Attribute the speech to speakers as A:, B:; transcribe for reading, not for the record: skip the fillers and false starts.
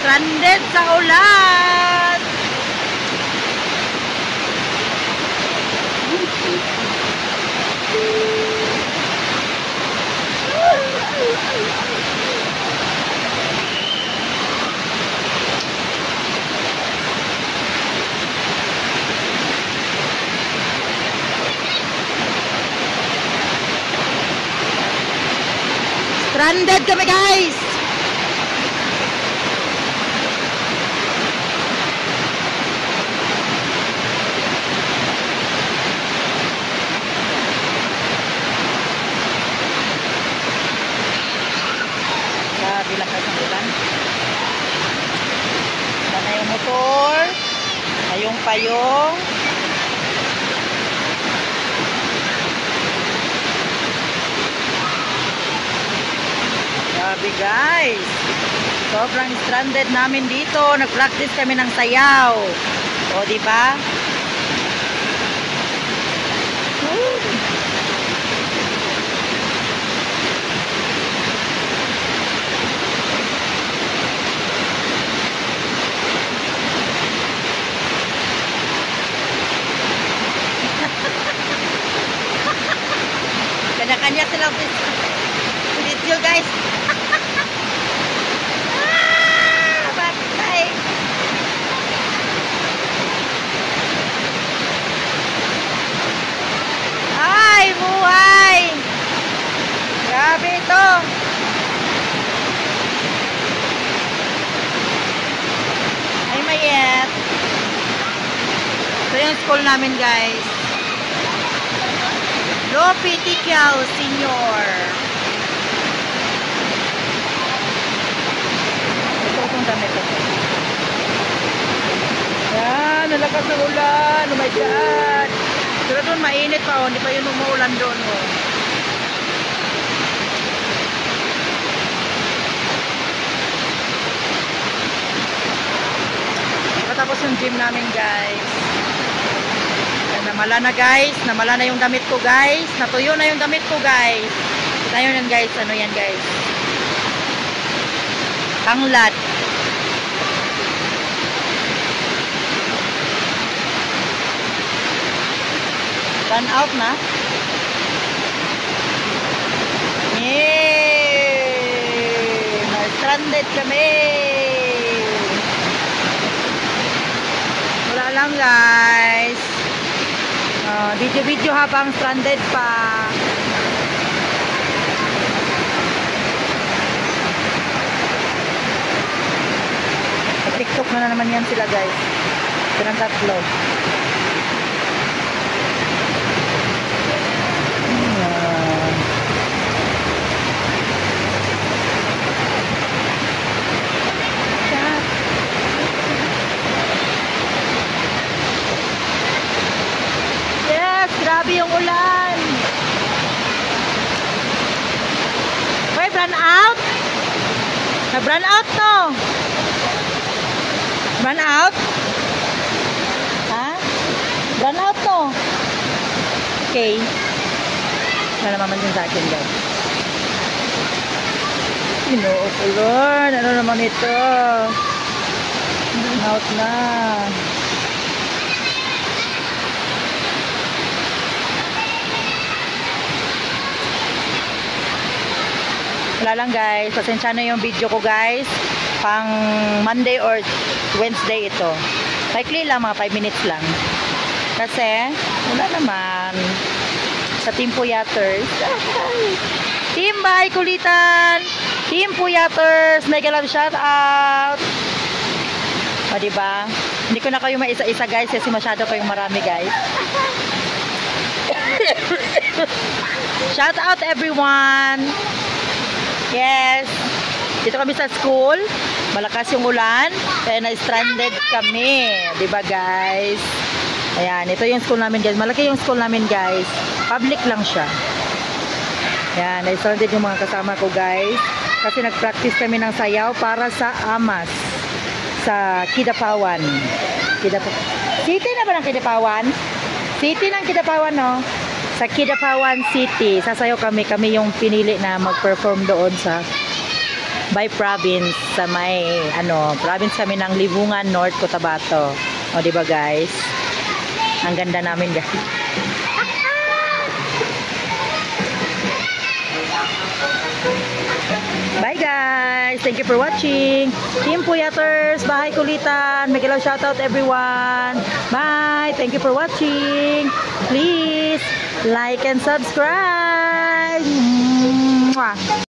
A: Stranded sa ulan. Stranded kami, guys. Grabe lakas ng ulan. Wala na yung motor. Payong-payong. Grabe, guys. Sobrang stranded namin dito. Nag-practice kami ng sayaw. O, diba? Kanya-kanya silang video, guys. Batay. Ay, buhay. Grabe ito. Ay, mayet. Ito yung school namin, guys. Lopi Tikyao Senior. Ito itong damit ito. Yan, nalakas ng ulan. Oh my God. Pero doon mainit pa, oh. Hindi pa yun umuulan doon, oh. Patapos yung gym namin, guys. Namala na, guys. Namala na yung damit ko, guys. Natuyo na yung damit ko, guys. Kita yun yan, guys. Ano yan, guys? Panglat. Run out na. Yay! Na-stranded kami. Wala lang, guys. Video-video habang stranded pa. TikTok na naman yan sila, guys. Silang tatlo. Grabe yung ulan. Wait, run out? Nag-run out to. Run out? Ha? Run out to. Okay. Wala naman din sa akin, guys. Ginoo ko, Lord. Ano naman ito? Run out na. Wala lang, guys. Pasensya na yung video ko, guys. Pang Monday or Wednesday ito. Likely lang, mga 5 minutes lang. Kasi, wala naman. Sa Team Puyaters. Team Bahay Kulitan. Team Puyaters. Mega love shout out. O, diba? Hindi ko na kayo maisa-isa, guys. Kasi masyado kayong marami, guys. Shout out everyone. Yes. Dito kami sa school. Malakas yung ulan. Kaya na-stranded kami. Diba, guys? Ayan. Ito yung school namin, guys. Malaki yung school namin, guys. Public lang siya. Ayan. Na-stranded yung mga kasama ko, guys. Kasi nag-practice kami ng sayaw para sa AMAS. Sa Kidapawan. City na ba ng Kidapawan? City ng Kidapawan, no? Sa Kidapawan City. Sasayaw kami. Kami yung pinili na mag-perform doon sa by province sa may province kami ng Libungan, North Cotabato. O di ba guys? Ang ganda namin guys. Bye guys. Thank you for watching. Team Puyaters, Bahay Kulitan. Magilaw shoutout everyone. Bye. Thank you for watching. Please like and subscribe. Mwah.